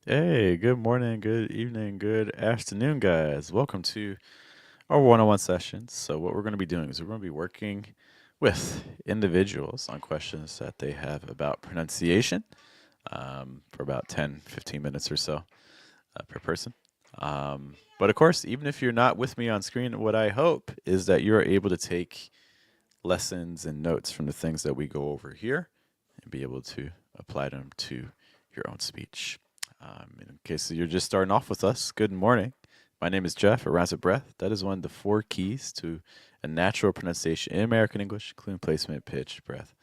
Hey, good morning, good evening, good afternoon, guys. Welcome to our one-on-one sessions. So, what we're going to be doing is we're going to be working with individuals on questions that they have about pronunciation for about 10, 15 minutes or so per person. But of course, even if you're not with me on screen, what I hope is that you're able to take lessons and notes from the things that we go over here and be able to apply them to your own speech. In case you're just starting off with us, good morning. My name is Jeff, or Razor Breath. That is one of the four keys to a natural pronunciation in American English, including placement, pitch, breath.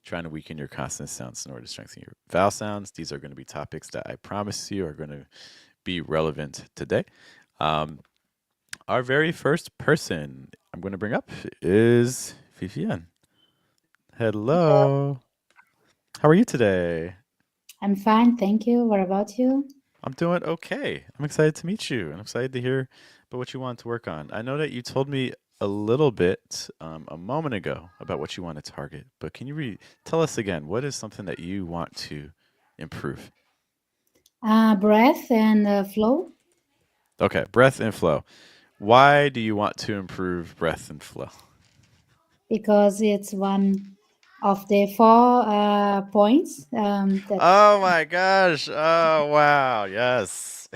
Trying to weaken your consonant sounds in order to strengthen your vowel sounds. These are going to be topics that I promise you are going to be relevant today. Um, our very first person I'm going to bring up is Vivian. Hello. How are you today? I'm fine, thank you. What about you? I'm doing okay. I'm excited to meet you and I'm excited to hear about what you want to work on. I know that you told me a little bit a moment ago about what you want to target, but can you tell us again what is something that you want to improve? Breath and flow, Okay, breath and flow. Why do you want to improve breath and flow? because it's one of the four points that Oh my gosh. Oh wow. Yes.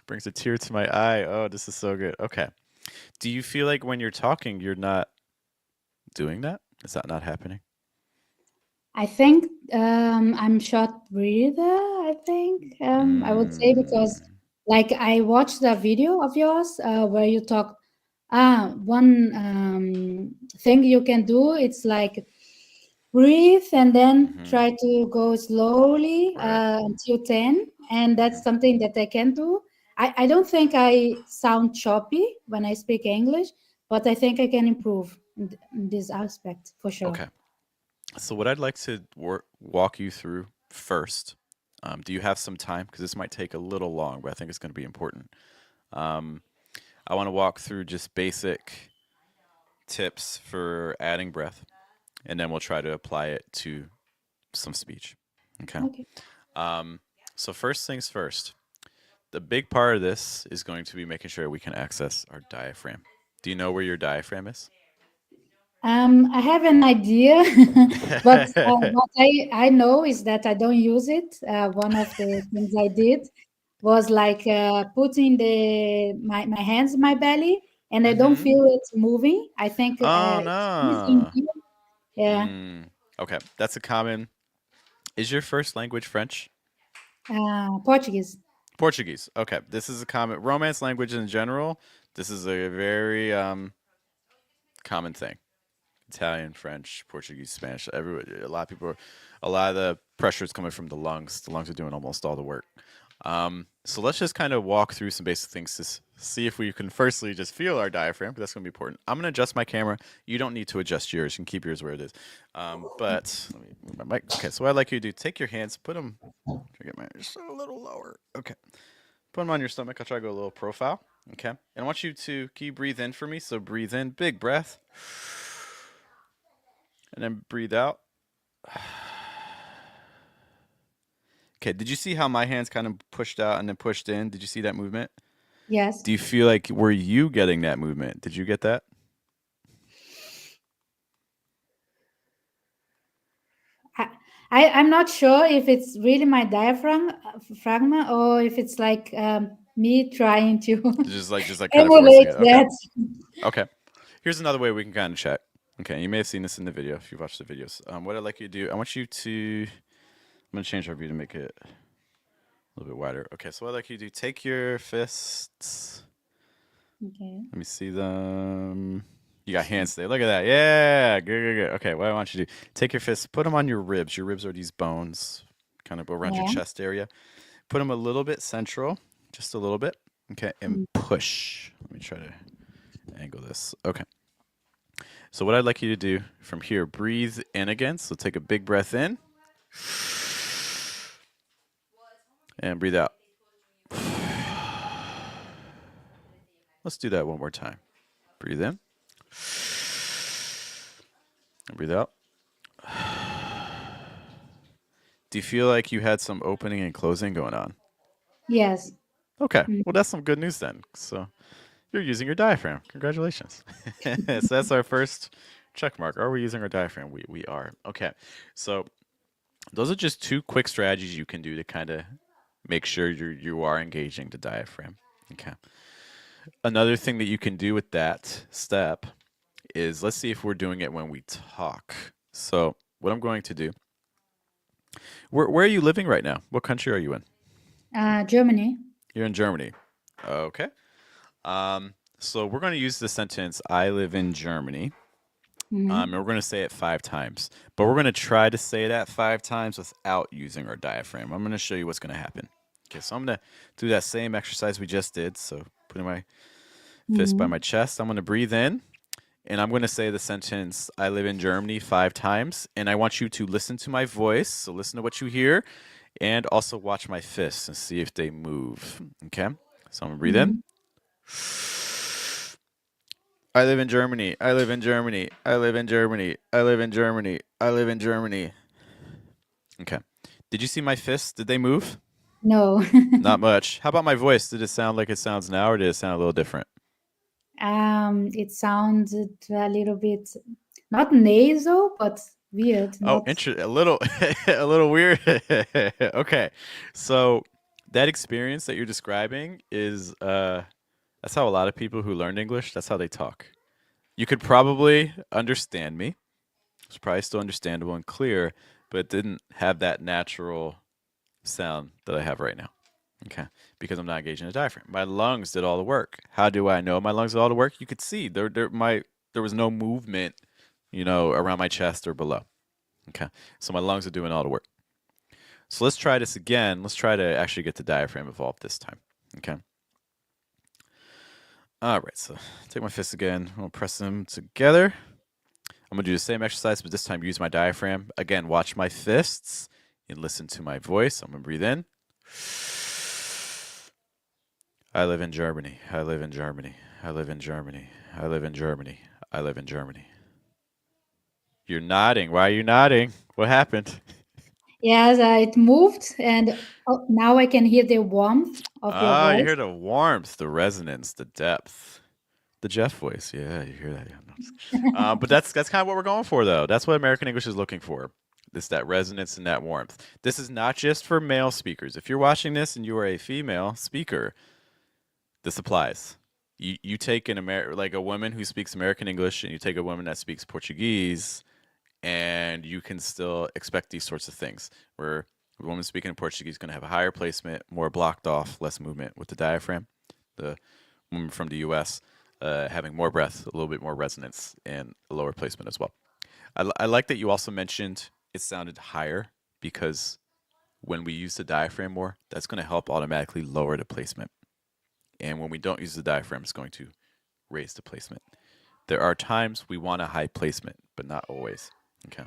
Brings a tear to my eye. Oh, this is so good. Okay. Do you feel like when you're talking, you're not doing that? Is that not happening? I think I'm short breather. I think I would say because Mm, like I watched a video of yours where you talk. One thing you can do it's like breathe and then hmm. try to go slowly Right. until 10, and that's Hmm. something that I can do. I don't think I sound choppy when I speak English, but I think I can improve in this aspect for sure. Okay. So what I'd like to walk you through first. Do you have some time? Because this might take a little long, but I think it's going to be important. Um, I want to walk through just basic tips for adding breath, and then we'll try to apply it to some speech. Okay. Okay. Um, so first things first. The big part of this is going to be making sure we can access our diaphragm. Do you know where your diaphragm is? I have an idea, but what I know is that I don't use it. One of the things I did was like putting my hands in my belly, and I don't Mm-hmm. feel it moving. I think Oh it's easy no. here. Yeah, Okay, that's a common. Is your first language French? Portuguese. Portuguese. Okay, this is a common Romance language in general. This is a very common thing. Italian, French, Portuguese, Spanish. Everybody, a lot of people, a lot of the pressure is coming from the lungs. The lungs are doing almost all the work. So let's just kind of walk through some basic things to see if we can firstly just feel our diaphragm, because that's going to be important. I'm going to adjust my camera. You don't need to adjust yours. You can keep yours where it is. But let me move my mic. Okay, so what I'd like you to do, take your hands, put them, try to get mine just a little lower. Okay. Put them on your stomach. I'll try to go a little profile. Okay. And I want you to, can you breathe in for me? So breathe in, big breath. And then breathe out. Okay, did you see how my hands kind of pushed out and then pushed in? Did you see that movement? Yes. Do you feel like were you getting that movement? Did you get that? I, I'm not sure if it's really my diaphragm fragma or if it's like me trying to Just like kind of forcing emulate it. Okay. that. Okay. Here's another way we can kind of check. Okay, you may have seen this in the video if you've watched the videos. What I'd like you to do, I want you to. I'm gonna change our view to make it a little bit wider. Okay, so what I'd like you to do, take your fists. Okay. Let me see them. You got hands there. Look at that. Yeah, good, good, good. Okay, what I want you to do, take your fists, put them on your ribs. Your ribs are these bones, kind of around your Yeah. chest area. Put them a little bit central, just a little bit. Okay, and push. Let me try to angle this. Okay. So what I'd like you to do from here, breathe in again. So take a big breath in and breathe out. Let's do that one more time. Breathe in and breathe out. Do you feel like you had some opening and closing going on? Yes. Okay, Mm. well that's some good news then. So you're using your diaphragm. Congratulations. So that's our first check mark. Are we using our diaphragm? We are. Okay. So those are just two quick strategies you can do to kind of make sure you are engaging the diaphragm. Okay. Another thing that you can do with that step is let's see if we're doing it when we talk. So what I'm going to do. Where are you living right now? What country are you in? Germany. You're in Germany. Okay. So we're going to use the sentence "I live in Germany." And we're Hmm. going to say it 5 times, but we're going to try to say that 5 times without using our diaphragm. I'm going to show you what's going to happen. Okay, so I'm going to do that same exercise we just did. So putting my fist by my Hmm. chest, I'm going to breathe in, and I'm going to say the sentence "I live in Germany" 5 times, and I want you to listen to my voice. So listen to what you hear, and also watch my fists and see if they move. Okay, so I'm going to breathe in. Hmm. I live in Germany. I live in Germany. I live in Germany. I live in Germany. I live in Germany. Okay. Did you see my fists? Did they move? No. Not much. How about my voice? Did it sound like it sounds now, or did it sound a little different? It sounded a little bit not nasal, but weird. Oh, Not. a little, a little weird. Okay, so that experience that you're describing is that's how a lot of people who learned English. That's how they talk. You could probably understand me. It's probably still understandable and clear, but it didn't have that natural sound that I have right now. Okay, because I'm not engaging the diaphragm. My lungs did all the work. How do I know my lungs did all the work? You could see there was no movement, around my chest or below. Okay, so my lungs are doing all the work. So let's try this again. Let's try to actually get the diaphragm involved this time. Okay. All right. So take my fists again. I'm gonna press them together. I'm gonna do the same exercise, but this time use my diaphragm. Again, watch my fists and listen to my voice. I'm gonna breathe in. I live in Germany. I live in Germany. I live in Germany. I live in Germany. I live in Germany. You're nodding. Why are you nodding? What happened? Yes, it moved, and now I can hear the warmth of your Ah, you voice. hear the warmth, the resonance, the depth, the Jeff voice. Yeah, you hear that. Yeah, no, but that's kind of what we're going for, though. That's what American English is looking for. It's that resonance and that warmth. This is not just for male speakers. If you're watching this and you are a female speaker, this applies. You take like a woman who speaks American English and you take a woman that speaks Portuguese, and you can still expect these sorts of things. Where a woman speaking Portuguese is going to have a higher placement, more blocked off, less movement with the diaphragm. The woman from the U.S. Having more breath, a little bit more resonance, and a lower placement as well. I like that you also mentioned it sounded higher because when we use the diaphragm more, that's going to help automatically lower the placement. And when we don't use the diaphragm, it's going to raise the placement. There are times we want a high placement, but not always. Okay.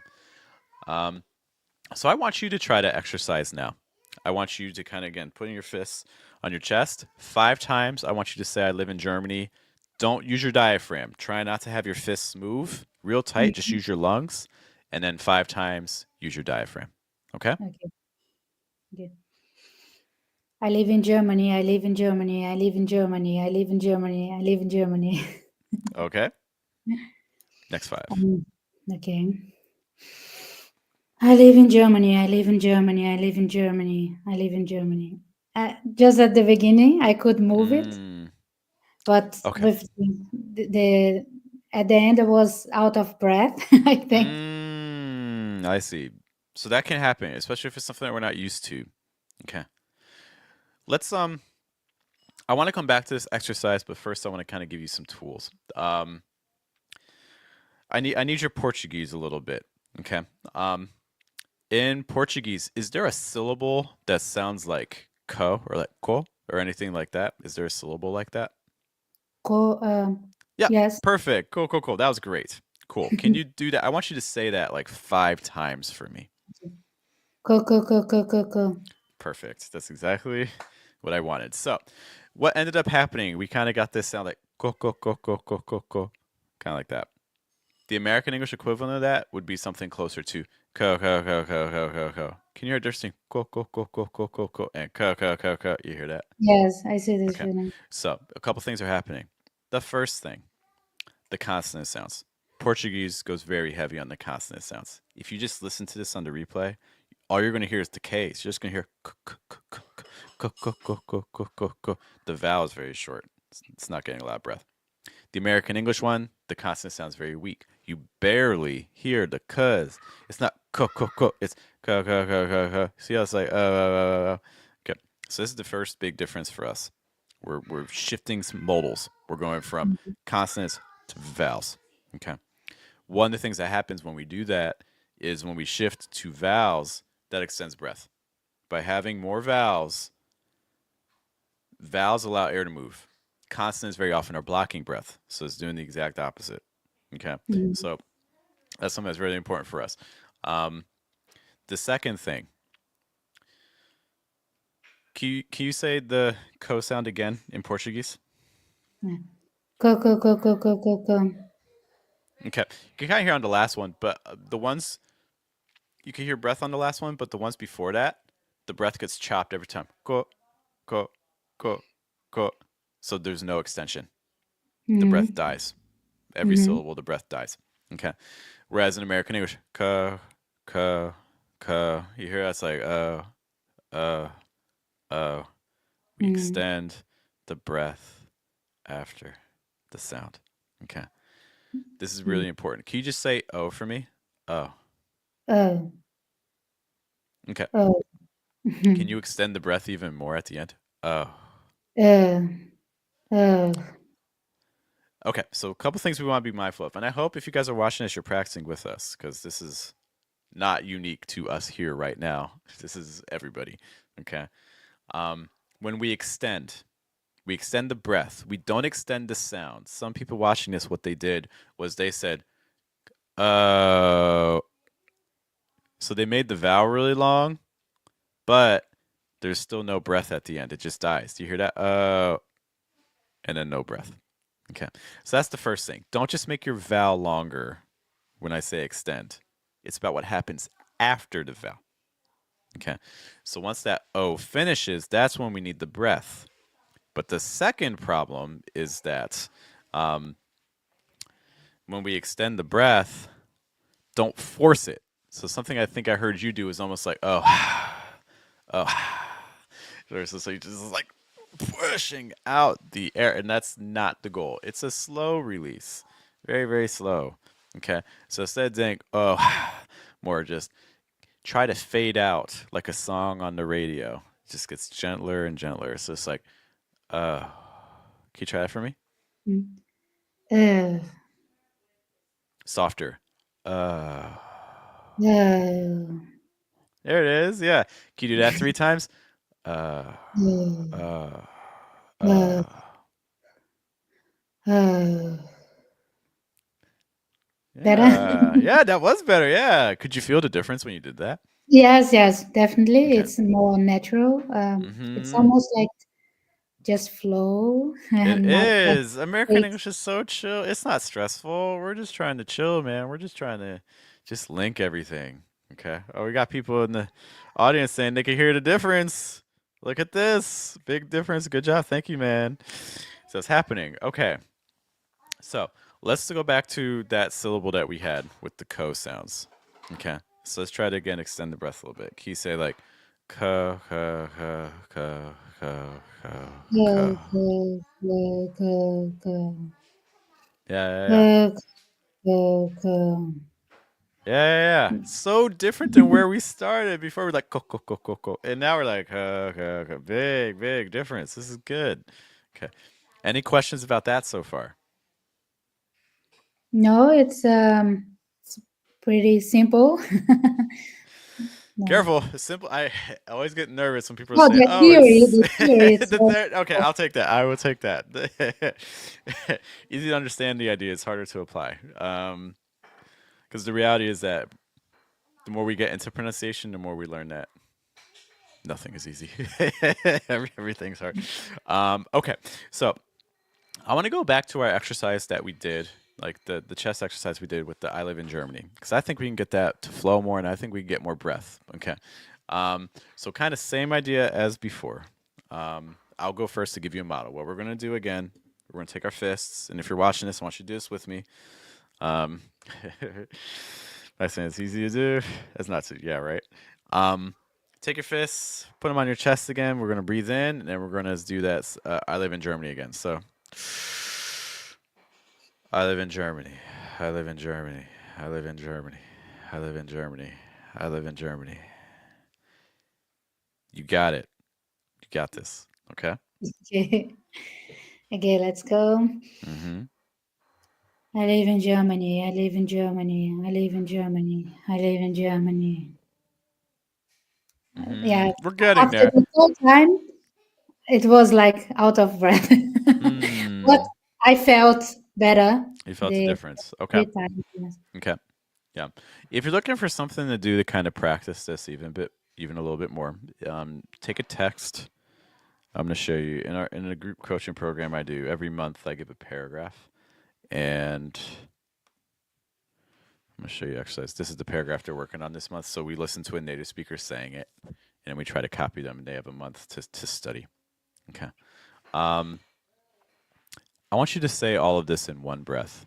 Um, so I want you to try to exercise now. I want you to kind of, again, put your fists on your chest 5 times. I want you to say, I live in Germany. Don't use your diaphragm. Try not to have your fists move real tight. Just Mhm. use your lungs. And then 5 times, use your diaphragm. Okay? Okay. Okay. I live in Germany. I live in Germany. I live in Germany. I live in Germany. I live in Germany. Okay. Next 5. Um, okay. I live in Germany. I live in Germany. I live in Germany. I live in Germany. Just at the beginning, I could move it, Mm, but okay. with the at the end, I was out of breath. I think. I see. So that can happen, especially if it's something that we're not used to. Okay. Let's I want to come back to this exercise, but first I want to kind of give you some tools. I need your Portuguese a little bit. Okay. Um, in Portuguese, is there a syllable that sounds like co or like co or anything like that? Is there a syllable like that? Go. Yeah. Yes. Perfect. Cool. Cool. Cool. That was great. Cool. Can you do that? I want you to say that like 5 times for me. Go. Go. Go. Go. Go. Go. Perfect. That's exactly what I wanted. So, what ended up happening? We kind of got this sound like co co co co co co co, kind of like that. The American English equivalent of that would be something closer to Co, co, co, co, co, co, co. Can you hear it difference between co, co, co, co, co, co, co, and co, co, co, co? You hear that? Yes, I see this Okay. feeling. So a couple things are happening. The first thing, the consonant sounds. Portuguese goes very heavy on the consonant sounds. If you just listen to this on the replay, all you're going to hear is the K's. You're just going to hear the vowel is very short. It's not getting a lot of breath. The American English one, the consonant sounds very weak. You barely hear the cuz. It's not it's See how it's like okay. So this is the first big difference for us. We're shifting some modals. We're going from consonants to vowels. Okay. One of the things that happens when we do that is when we shift to vowels, that extends breath. By having more vowels, vowels allow air to move. Consonants very often are blocking breath, so it's doing the exact opposite. Okay, Mhm. so that's something that's really important for us. Um, the second thing, can you say the co sound again in Portuguese? Yeah. Co, co, co, co, co, co, co. Okay, you can kind of hear on the last one, but the ones you can hear breath on the last one, but the ones before that, the breath gets chopped every time. Co, co, co, co. So there's no extension. The breath Mhm. dies. Every Mhm. syllable, the breath dies. Okay. Whereas in American English, ka, ka, ka, you hear that's like, uh, uh. We Mhm. extend the breath after the sound. Okay. This is really Mhm. important. Can you just say oh for me? Oh. Oh, Okay. oh. Can you extend the breath even more at the end? Oh. Oh, oh. Okay. So a couple things we want to be mindful of. And I hope if you guys are watching this, you're practicing with us because this is not unique to us here right now. This is everybody. Okay. When we extend the breath. We don't extend the sound. Some people watching this, what they did was they said, oh. So they made the vowel really long, but there's still no breath at the end. It just dies. Do you hear that? Oh. And then no breath. Okay. So that's the first thing. Don't just make your vowel longer when I say extend. It's about what happens after the vowel. Okay. So once that O finishes, that's when we need the breath. But the second problem is that um, when we extend the breath, don't force it. So something I think I heard you do is almost like, oh, oh. So you just like pushing out the air, and that's not the goal. It's a slow release, very, very slow. Okay. So instead of saying, oh, more just try to fade out like a song on the radio. It just gets gentler and gentler. So it's like, can you try that for me? Mm. Oh, Softer. Uh, oh, there it is. Yeah. Can you do that 3 times? Uh, oh, uh, oh, uh. oh. Better? Yeah. Yeah, that was better. Yeah. Could you feel the difference when you did that? Yes, yes, definitely. Okay. It's more natural. It's Mm-hmm. almost like just flow It and not like is. American wait. English is so chill. It's not stressful. We're just trying to chill, man. We're just trying to just link everything. Okay. Oh, we got people in the audience saying they can hear the difference. Look at this. Big difference. Good job. Thank you, man. So it's happening. Okay. So let's go back to that syllable that we had with the co sounds. Okay. So let's try to again extend the breath a little bit. Can you say like ka ka ka ka ka ka Go, ka? go, go, go, go. Yeah, yeah, yeah. Go, go, go. Yeah, yeah, yeah. So different than where we started before. We're like, co. And now we're like, big, big difference. This is good. Okay. Any questions about that so far? No, it's pretty simple. No. Careful. It's simple. I always get nervous when people Oh, say, "Oh, it's the theory is the third." Okay, I'll take that. I will take that. Easy to understand the idea. It's harder to apply. Because the reality is that the more we get into pronunciation, the more we learn that nothing is easy. Everything's hard. Okay, so I want to go back to our exercise that we did like the chest exercise we did with the I live in Germany, because I think we can get that to flow more, and I think we can get more breath. Okay, so kind of same idea as before. I'll go first to give you a model. What we're gonna do again, we're gonna take our fists, and if you're watching this, I want you to do this with me. Um, I saying it's easy to do. That's not too, yeah, right. Um, take your fists, put them on your chest again. We're gonna breathe in, and then we're gonna do that. I live in Germany again. So I live in Germany. I live in Germany. I live in Germany. I live in Germany. I live in Germany. You got it. You got this. Okay. Okay. Okay, let's go. Mm-hmm. I live in Germany. I live in Germany. I live in Germany. I live in Germany. Mm-hmm. Yeah. We're getting After there. the third time, it was like out of breath. But Hmm. I felt better You felt the the difference. Okay. three times. Yes. Okay. Yeah. If you're looking for something to do to kind of practice this even a little bit more, take a text. I'm going to show you in a group coaching program I do every month. I give a paragraph, and I'm going to show you exercise. This is the paragraph they're working on this month. So we listen to a native speaker saying it, and we try to copy them. And they have a month to study. Okay. Um, I want you to say all of this in one breath.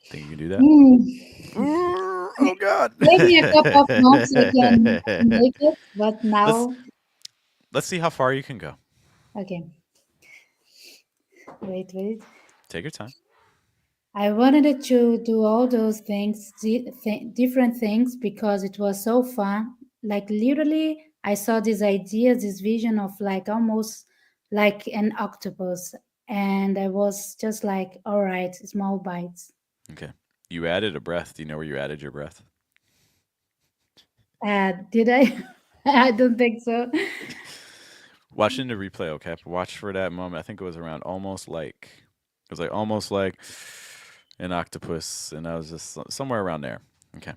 Think you can do that? Hmm. Ooh, oh God. Maybe a couple of months I can make it, but let's now, let's see how far you can go. okay. Wait. Take your time. I wanted to do all those things, different things, because it was so fun. Like literally, I saw this idea, this vision of like almost like an octopus, and I was just like, all right, small bites. Okay. You added a breath. Do you know where you added your breath? Did I? I don't think so. Watching the replay, okay? Watch for that moment. I think it was around almost like it was like almost like an octopus, and I was just somewhere around there. Okay.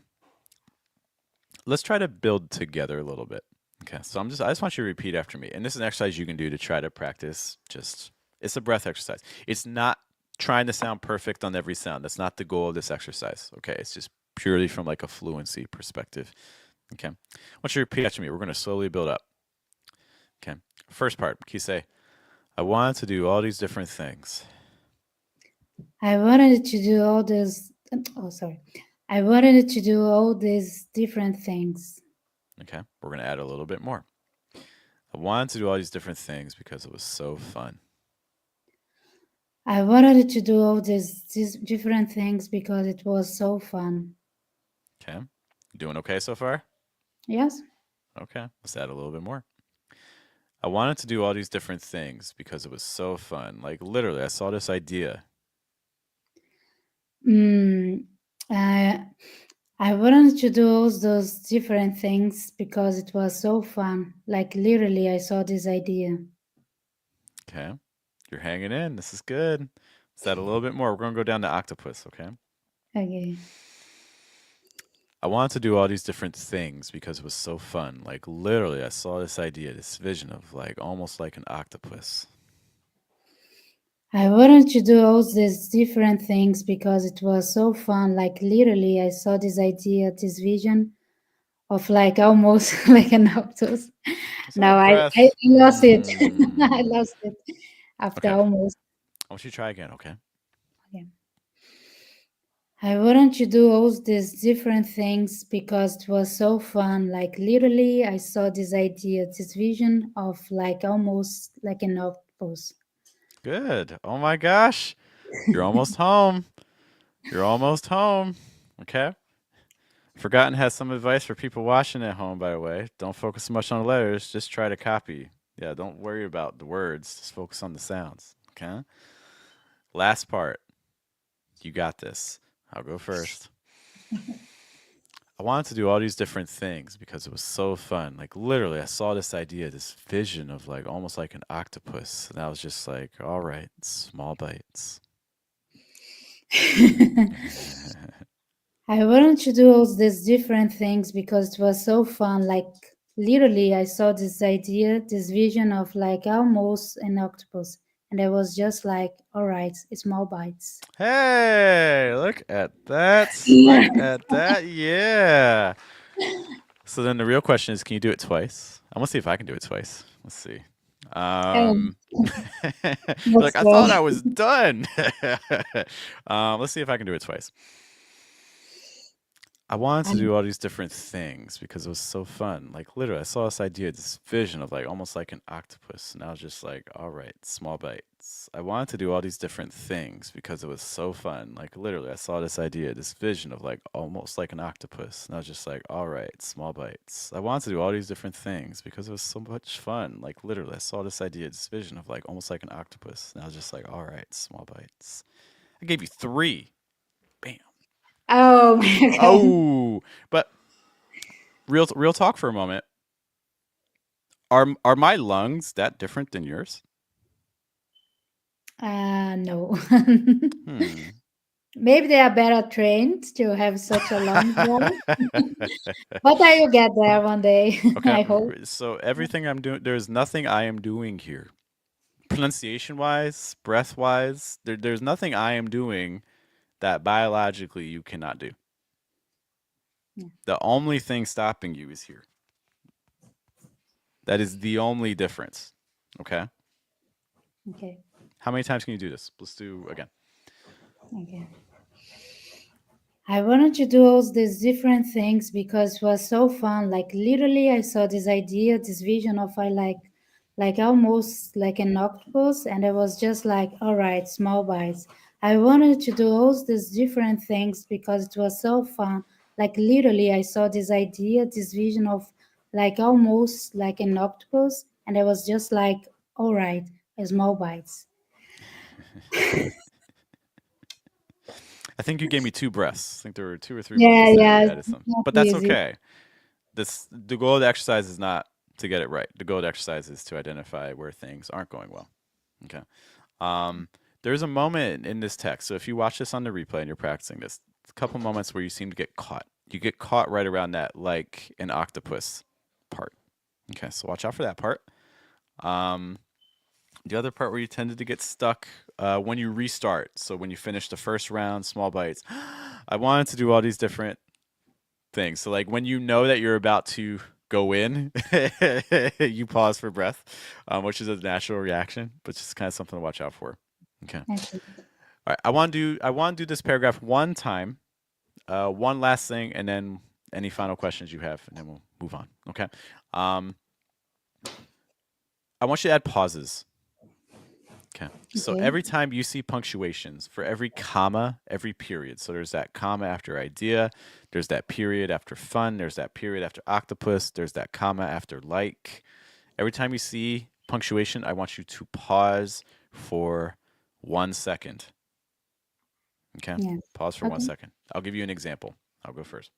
Let's try to build together a little bit. Okay. So I just want you to repeat after me. And this is an exercise you can do to try to practice just it's a breath exercise. It's not trying to sound perfect on every sound. That's not the goal of this exercise. Okay. It's just purely from like a fluency perspective. Okay. I want you to repeat after me. We're going to slowly build up. Okay. First part, can you say, I wanted to do all these different things? I wanted to do all this. Oh, sorry. I wanted to do all these different things. Okay. We're going to add a little bit more. I wanted to do all these different things because it was so fun. I wanted to do all these different things because it was so fun. Okay. Doing okay so far? Yes. Okay. Let's add a little bit more. I wanted to do all these different things because it was so fun. Like literally, I saw this idea. Mm, I I wanted to do all those different things because it was so fun. Like literally, I saw this idea. Okay. You're hanging in. This is good. Let's add a little bit more. We're going to go down to octopus. Okay. Okay. I wanted to do all these different things because it was so fun. Like literally, I saw this idea, this vision of like almost like an octopus. I wanted to do all these different things because it was so fun. Like literally, I saw this idea, this vision of like almost like an octopus. Let's have a Now I breath. lost it. I lost it after Okay. almost. I want you to try again. Okay. Okay. I wanted to do all these different things because it was so fun. Like literally, I saw this idea, this vision of like almost like an octopus. Good. Oh my gosh. You're almost home. You're almost home. Okay. Forgotten has some advice for people watching at home, by the way. Don't focus so much on the letters. Just try to copy. Yeah, don't worry about the words. Just focus on the sounds. Okay. Last part. You got this. I'll go first. I wanted to do all these different things because it was so fun. Like literally, I saw this idea, this vision of like almost like an octopus, and I was just like, all right, small bites. I wanted to do all these different things because it was so fun. Like literally, I saw this idea, this vision of like almost an octopus, and I was just like, all right, small bites. Hey, look at that. Yeah. Look at that. Yeah. So then the real question is, can you do it twice? I'm gonna see if I can do it twice. Let's see. Um, Um, let's like I go. thought I was done. Let's see if I can do it twice. I wanted to Um, do all these different things because it was so fun. Like literally, I saw this idea, this vision of like almost like an octopus, and I was just like, "All right, small bites." I wanted to do all these different things because it was so fun. Like literally, I saw this idea, this vision of like almost like an octopus, and I was just like, "All right, small bites." I wanted to do all these different things because it was so much fun. Like literally, I saw this idea, this vision of like almost like an octopus, and I was just like, "All right, small bites." I gave you three. Bam. oh my God. Oh, but real talk for a moment. Are my lungs that different than yours? No. Hmm. Maybe they are better trained to have such a long voice, but I will get there one day. Okay. I hope. So everything I'm doing, there's nothing I am doing here. Pronunciation wise, breath wise, there's nothing I am doing that biologically you cannot do. Yeah. The only thing stopping you is here. That is the only difference. Okay. Okay. How many times can you do this? Let's do again. Okay. I wanted to do all these different things because it was so fun. Like literally, I saw this idea, this vision of I like almost like an octopus, and I was just like, all right, small bites. I wanted to do all these different things because it was so fun. Like literally, I saw this idea, this vision of like almost like an octopus, and I was just like, all right, small bites. I think you gave me two breaths. I think there were two or three Yeah, moments there where yeah, you it's added some, not but that's easy. okay. The goal of the exercise is not to get it right. The goal of the exercise is to identify where things aren't going well. Okay. Um, there's a moment in this text. So if you watch this on the replay and you're practicing this, a couple moments where you seem to get caught. You get caught right around that, like an octopus part. Okay, so watch out for that part. Um, the other part where you tended to get stuck when you restart. So when you finish the first round, small bites. I wanted to do all these different things. So like when you know that you're about to go in, you pause for breath, which is a natural reaction, but just kind of something to watch out for. Okay. All Okay. right. I want to do this paragraph one time. One last thing, and then any final questions you have, and then we'll move on. Okay. Um, I want you to add pauses. Okay. So Okay. every time you see punctuations, for every comma, every period. So there's that comma after idea, there's that period after fun, there's that period after octopus, there's that comma after like. Every time you see punctuation, I want you to pause for 1 second. Okay? Yeah. Pause for one Okay. second. I'll give you an example. I'll go first.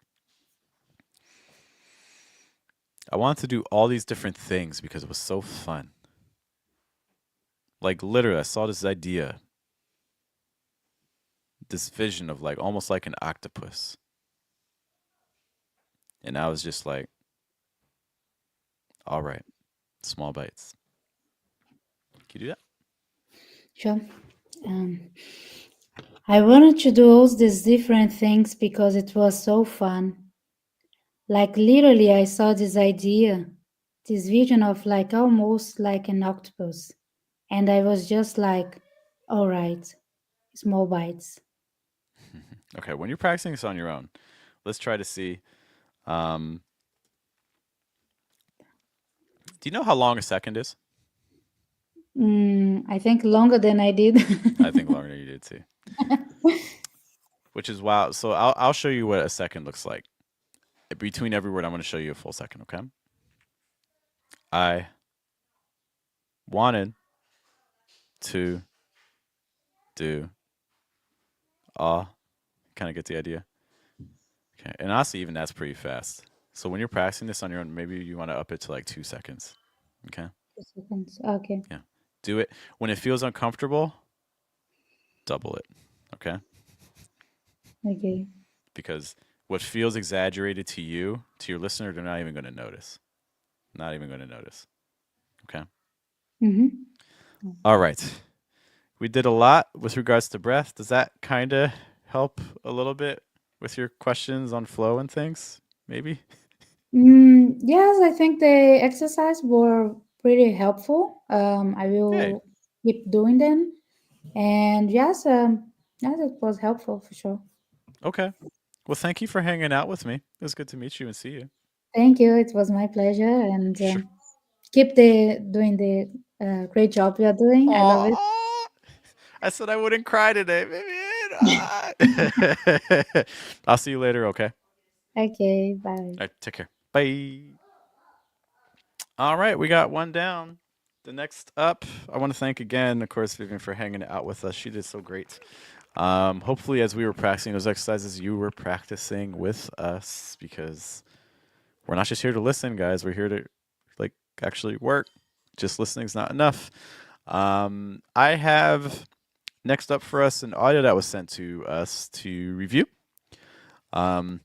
I wanted to do all these different things because it was so fun. Like literally, I saw this idea, this vision of like almost like an octopus. And I was just like, all right, small bites. Can you do that? Sure. Um, I wanted to do all these different things because it was so fun. Like literally, I saw this idea, this vision of like almost like an octopus, and I was just like, all right, small bites. Okay, when you're practicing this on your own, let's try to see. Um, do you know how long a second is? I think longer than I did. I think longer than you did too. Which is wow. So I'll show you what a second looks like. Between every word, I'm going to show you a full second. Okay. I wanted to do kind of get the idea. Okay. And honestly, even that's pretty fast. So when you're practicing this on your own, maybe you want to up it to like 2 seconds. Okay. 2 seconds. Okay. Yeah. Do it. When it feels uncomfortable, double it. Okay. Okay. Because what feels exaggerated to you, to your listener, they're not even going to notice. Not even going to notice. Okay. Mm-hmm. All right. We did a lot with regards to breath. Does that kind of help a little bit with your questions on flow and things? Maybe? Yes, I think the exercise were pretty helpful. I Hey, will keep doing them. And yes, yes, it was helpful for sure. okay. Well, thank you for hanging out with me. It was good to meet you and see you. Thank you. It was my pleasure. And Sure. keep the doing the great job you are doing. I love it. Aww. I said I wouldn't cry today, baby. I'll see you later, okay? Okay, bye. All right, take care. Bye. All right, we got one down. The next up, I want to thank again, of course, Vivian for hanging out with us. She did so great. Hopefully, as we were practicing those exercises, you were practicing with us because we're not just here to listen, guys. We're here to like actually work. Just listening is not enough. I have next up for us an audio that was sent to us to review. Um,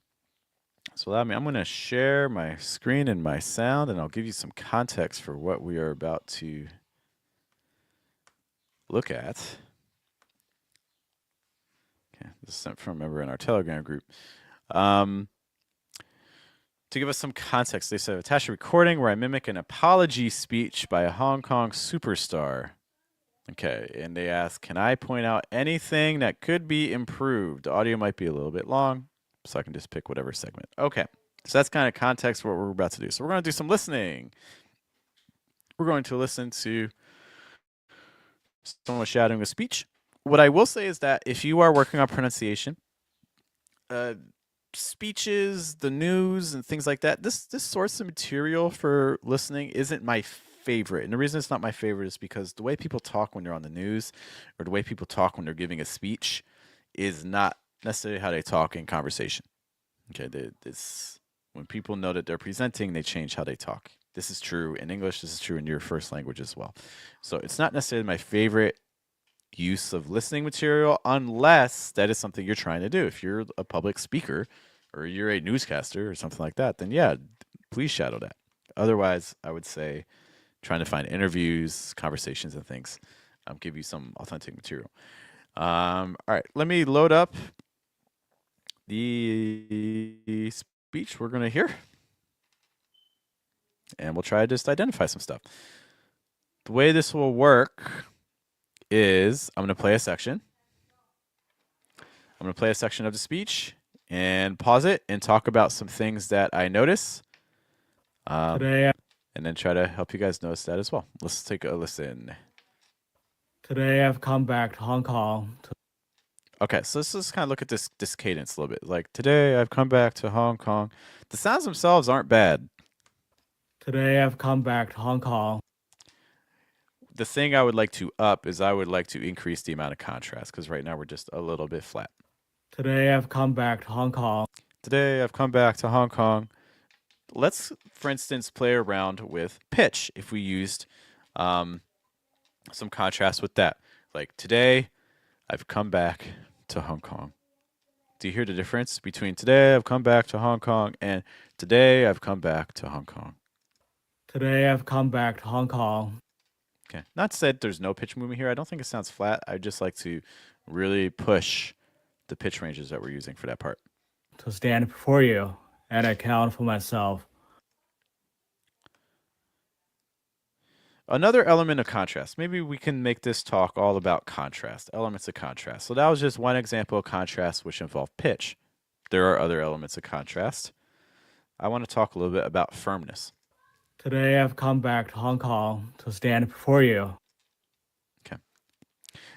so allow me. I'm going to share my screen and my sound, and I'll give you some context for what we are about to look at. Okay, this is sent from a member in our Telegram group. Um, to give us some context, they said attach a recording where I mimic an apology speech by a Hong Kong superstar. Okay, and they ask, can I point out anything that could be improved? The audio might be a little bit long, so I can just pick whatever segment. Okay, so that's kind of context for what we're about to do. So we're going to do some listening. We're going to listen to someone shouting a speech. What I will say is that if you are working on pronunciation, uh, speeches, the news, and things like that, this source of material for listening isn't my favorite. And the reason it's not my favorite is because the way people talk when they're on the news, or the way people talk when they're giving a speech, is not necessarily how they talk in conversation. Okay, this when people know that they're presenting, they change how they talk. This is true in English. This is true in your first language as well. So it's not necessarily my favorite use of listening material unless that is something you're trying to do. If you're a public speaker or you're a newscaster or something like that, then yeah, please shadow that. Otherwise, I would say trying to find interviews, conversations, and things. Give you some authentic material. All right, let me load up the speech we're going to hear, and we'll try to just identify some stuff. The way this will work is I'm going to play a section. I'm going to play a section of the speech and pause it and talk about some things that I notice. Today, And then try to help you guys notice that as well. Let's take a listen. today I've come back to Hong Kong. Okay, so let's just kind of look at this cadence a little bit. Like today, I've come back to Hong Kong. The sounds themselves aren't bad. Today I've come back to Hong Kong. The thing I would like to up is I would like to increase the amount of contrast because right now we're just a little bit flat. Today I've come back to Hong Kong. Today, I've come back to Hong Kong. Let's, for instance, play around with pitch if we used some contrast with that. Like today, I've come back to Hong Kong. Do you hear the difference between today I've come back to Hong Kong and today I've come back to Hong Kong? Today I've come back to Hong Kong Okay. Not said there's no pitch movement here. I don't think it sounds flat. I just like to really push the pitch ranges that we're using for that part. to stand before you and account for myself. Another element of contrast. Maybe we can make this talk all about contrast, elements of contrast. So that was just one example of contrast which involved pitch. There are other elements of contrast. I want to talk a little bit about firmness. Today I've come back to Hong Kong to stand before you. Okay.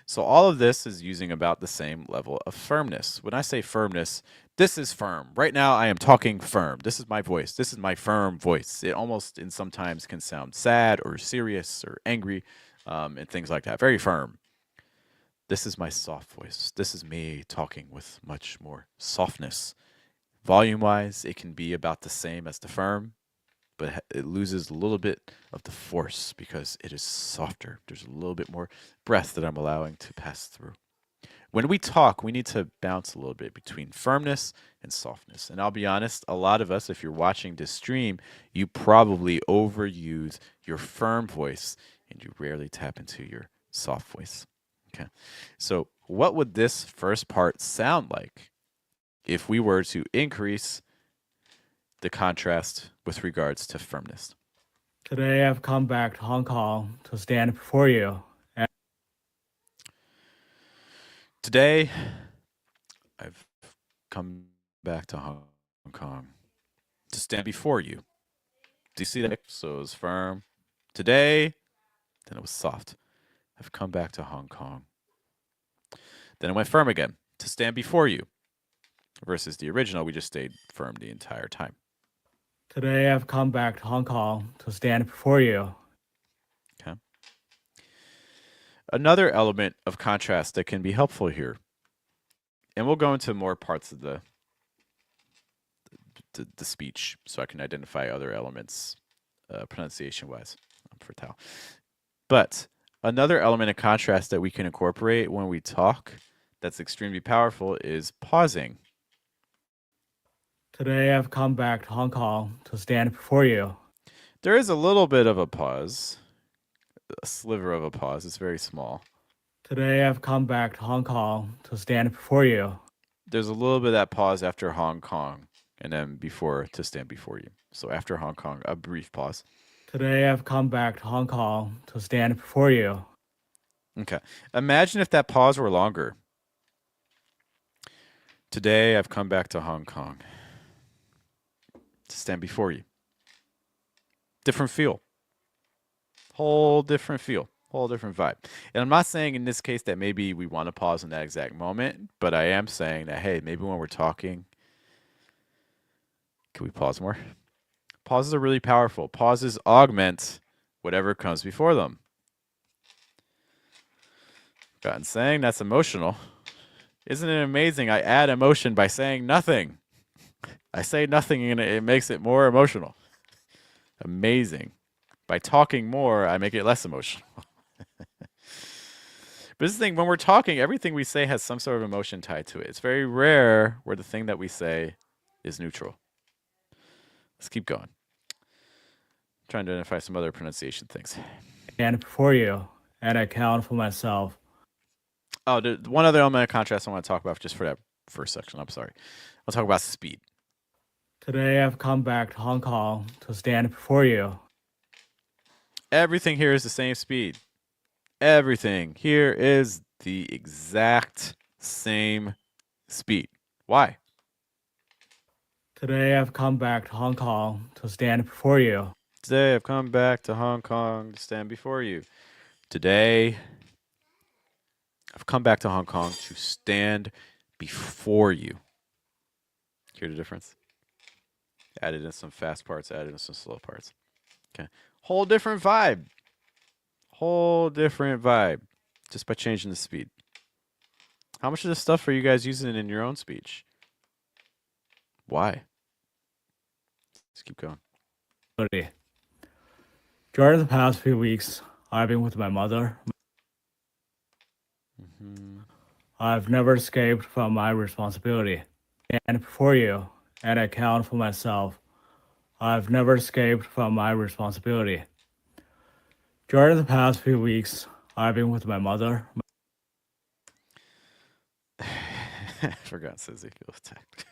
So all of this is using about the same level of firmness. When I say firmness, this is firm. Right now I am talking firm. This is my voice. This is my firm voice. It almost in sometimes can sound sad or serious or angry and things like that. Very firm. This is my soft voice. This is me talking with much more softness. Volume wise, it can be about the same as the firm, but it loses a little bit of the force because it is softer. There's a little bit more breath that I'm allowing to pass through. When we talk, we need to bounce a little bit between firmness and softness. And I'll be honest, a lot of us, if you're watching this stream, you probably overuse your firm voice and you rarely tap into your soft voice. Okay. So, what would this first part sound like if we were to increase the contrast with regards to firmness? Today I've come back to Hong Kong to stand before you. Today, I've come back to Hong Kong to stand before you. Do you see that? So it was firm. Today, then it was soft. I've come back to Hong Kong. Then it went firm again to stand before you. Versus the original, we just stayed firm the entire time. Today I've come back to Hong Kong to stand before you. Okay. Another element of contrast that can be helpful here, and we'll go into more parts of the speech so I can identify other elements pronunciation wise for Tao. But another element of contrast that we can incorporate when we talk that's extremely powerful is pausing. Today I've come back to Hong Kong to stand before you. There is a little bit of a pause, a sliver of a pause. It's very small. Today I've come back to Hong Kong to stand before you. There's a little bit of that pause after Hong Kong and then before to stand before you. So after Hong Kong, a brief pause. Today I've come back to Hong Kong to stand before you. Okay. Imagine if that pause were longer. Today I've come back to Hong Kong to stand before you. Different feel. Whole different feel. Whole different vibe. And I'm not saying in this case that maybe we want to pause in that exact moment, but I am saying that, hey, maybe when we're talking, can we pause more? Pauses are really powerful. Pauses augment whatever comes before them. Gotten saying that's emotional. Isn't it amazing? I add emotion by saying nothing. I say nothing and it makes it more emotional. Amazing. By talking more, I make it less emotional. But this is the thing, when we're talking, everything we say has some sort of emotion tied to it. It's very rare where the thing that we say is neutral. Let's keep going. Trying to identify some other pronunciation things. Stand before you and account for myself. Oh, one other element of contrast I want to talk about just for that first section. I'm sorry. I'll talk about speed. Today I've come back to Hong Kong to stand before you. Everything here is the same speed. Everything here is the exact same speed. Why? Today I've come back to Hong Kong to stand before you. Today I've come back to Hong Kong to stand before you. Today I've come back to Hong Kong to stand before you. Hear the difference? Added in some fast parts, added in some slow parts. Okay. Whole different vibe. Whole different vibe. Just by changing the speed. How much of this stuff are you guys using in your own speech? Why? Let's keep going. During the past few weeks, I've been with my mother. I've never escaped from my responsibility. And before you, and account for myself. I've never escaped from my responsibility. During the past few weeks, I've been with my mother. I forgot says they feel attacked.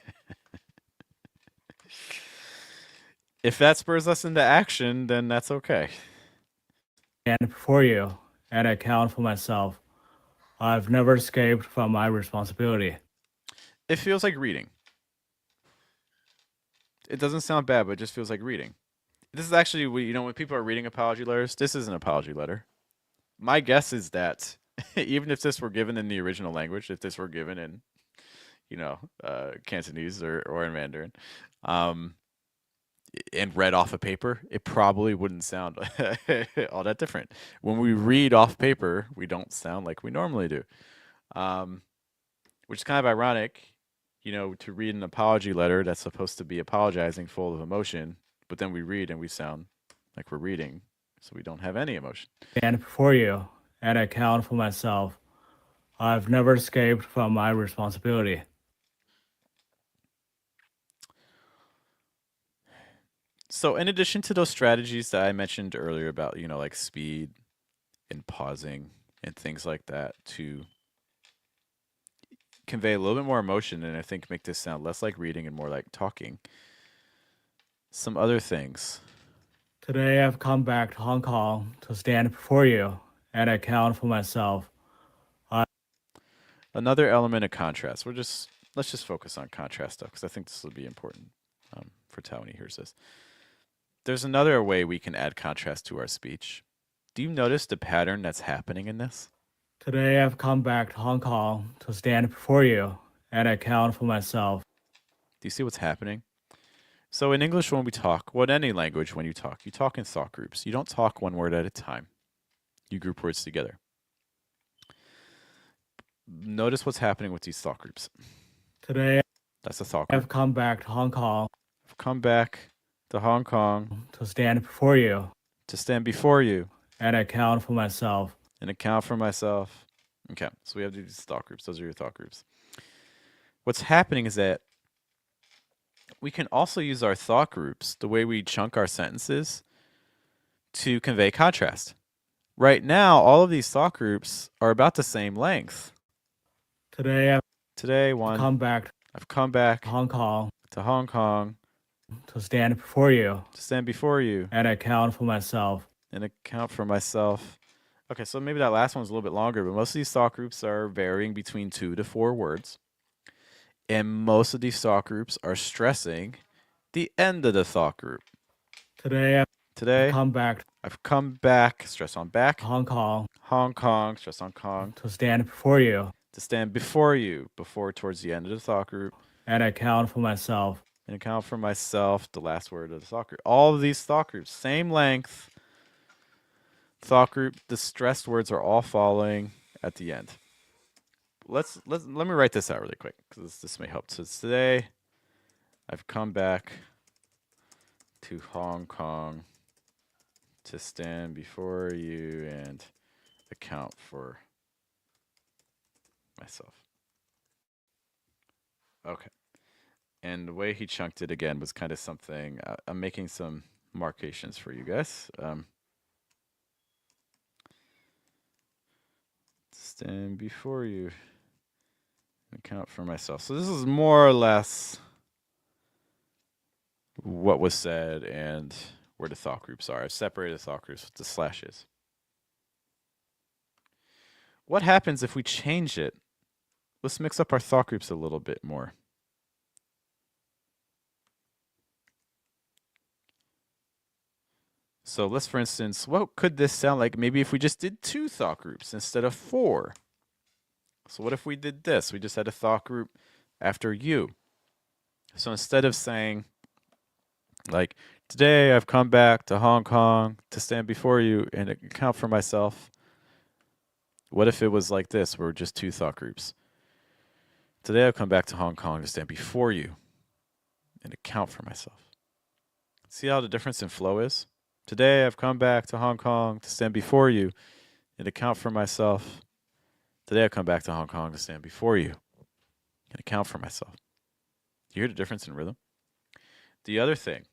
If that spurs us into action, then that's okay. And before you, and account for myself. I've never escaped from my responsibility. It feels like reading. It doesn't sound bad, but it just feels like reading. This is actually, when people are reading apology letters, this is an apology letter. My guess is that even if this were given in the original language, if this were given in, Cantonese or in Mandarin, and read off a paper, it probably wouldn't sound all that different. When we read off paper, we don't sound like we normally do, which is kind of ironic, to read an apology letter that's supposed to be apologizing full of emotion, but then we read and we sound like we're reading, so we don't have any emotion. And before you, and account for myself. I've never escaped from my responsibility. So, in addition to those strategies that I mentioned earlier about, like speed and pausing and things like that to convey a little bit more emotion and I think make this sound less like reading and more like talking. Some other things. Today I've come back to Hong Kong to stand before you and account for myself. Another element of contrast. Let's just focus on contrast stuff because I think this will be important for Tao when he hears this. There's another way we can add contrast to our speech. Do you notice the pattern that's happening in this? Today I've come back to Hong Kong to stand before you and account for myself. Do you see what's happening? So in English, when we talk, well, in any language, when you talk in thought groups. You don't talk one word at a time. You group words together. Notice what's happening with these thought groups. Today That's a thought group. I've come back to Hong Kong I've come back to Hong Kong to stand before you to stand before you and account for myself. and account for myself. Okay, so we have these thought groups. Those are your thought groups. What's happening is that we can also use our thought groups, the way we chunk our sentences, to convey contrast. Right now, all of these thought groups are about the same length. Today Today, I've come back I've come back to Hong Kong to Hong Kong to stand before you to stand before you and account for myself. and account for myself. Okay, so maybe that last one's a little bit longer, but most of these thought groups are varying between 2 to 4 words. And most of these thought groups are stressing the end of the thought group. Today Today, I've come back stress on back, to Hong Kong Hong Kong, stress on Kong, to stand before you to stand before you, before towards the end of the thought group, and account for myself. and account for myself, the last word of the thought group. All of these thought groups, same length thought group, the stressed words are all following at the end. Let me write this out really quick because this may help. So today, I've come back to Hong Kong to stand before you and account for myself. Okay. And the way he chunked it again was kind of something. I'm making some markations for you guys. Stand before you and account for myself. So this is more or less what was said and where the thought groups are. I've separated the thought groups with the slashes. What happens if we change it? Let's mix up our thought groups a little bit more. So let's, for instance, what could this sound like maybe if we just did 2 thought groups instead of 4? So what if we did this? We just had a thought group after you. So instead of saying, like, today I've come back to Hong Kong to stand before you and account for myself. What if it was like this, where just 2 thought groups? Today I've come back to Hong Kong to stand before you and account for myself. See how the difference in flow is? Today I've come back to Hong Kong to stand before you and account for myself. Today I've come back to Hong Kong to stand before you and account for myself. Do you hear the difference in rhythm? The other thing,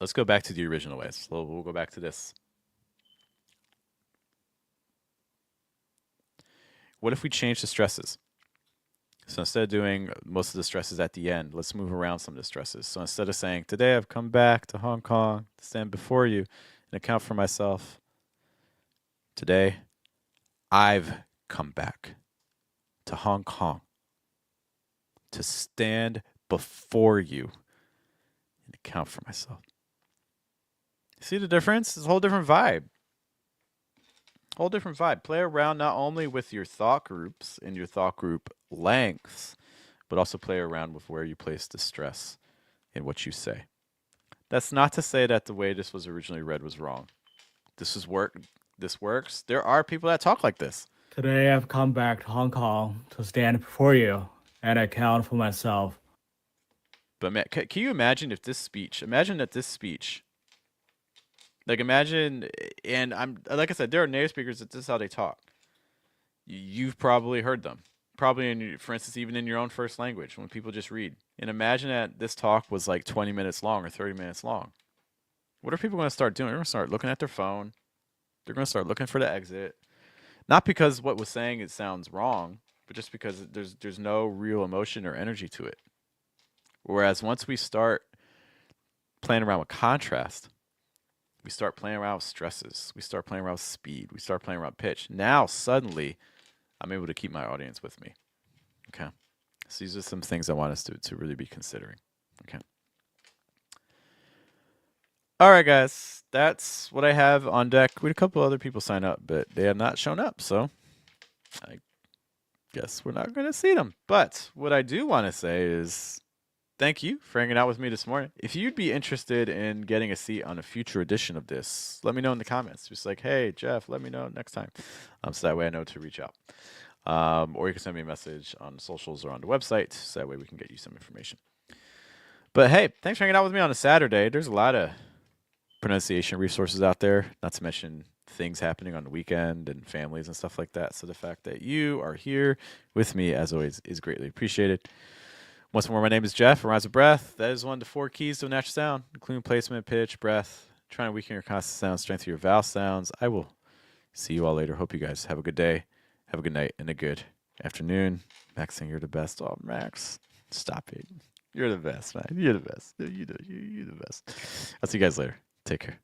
let's go back to the original ways. So we'll go back to this. What if we change the stresses? So instead of doing most of the stresses at the end, let's move around some of the stresses. So instead of saying, today I've come back to Hong Kong to stand before you and account for myself, today I've come back to Hong Kong to stand before you and account for myself. See the difference? It's a whole different vibe. Whole different vibe. Play around not only with your thought groups and your thought group lengths, but also play around with where you place the stress in what you say. That's not to say that the way this was originally read was wrong. This works. There are people that talk like this. Today I've come back to Hong Kong to stand before you and account for myself. But man, can you imagine if this speech, like imagine, and I'm, like I said, there are native speakers that this is how they talk. You've probably heard them. Probably, for instance, even in your own first language, when people just read. And imagine that this talk was like 20 minutes long or 30 minutes long. What are people going to start doing? They're going to start looking at their phone. They're going to start looking for the exit. Not because what was saying it sounds wrong, but just because there's no real emotion or energy to it. Whereas once we start playing around with contrast, we start playing around with stresses, we start playing around with speed, we start playing around with pitch. Now suddenly I'm able to keep my audience with me. Okay. So these are some things I want us to really be considering. Okay. All right, guys. That's what I have on deck. We had a couple other people sign up, but they have not shown up. So I guess we're not going to see them. But what I do want to say is thank you for hanging out with me this morning. If you'd be interested in getting a seat on a future edition of this, let me know in the comments. Just like, hey, Jeff, let me know next time. So that way I know to reach out. Or you can send me a message on socials or on the website. So that way we can get you some information. But hey, thanks for hanging out with me on a Saturday. There's a lot of pronunciation resources out there, not to mention things happening on the weekend and families and stuff like that. So the fact that you are here with me, as always, is greatly appreciated. Once more, my name is Jeff. Rise of Breath. That is one of the 4 keys to a natural sound, including placement, pitch, breath, trying to weaken your constant sound, strengthen your vowel sounds. I will see you all later. Hope you guys have a good day, have a good night, and a good afternoon. Max saying you're the best. Oh, Max, stop it. You're the best, man. You're the best. You're the best. I'll see you guys later. Take care.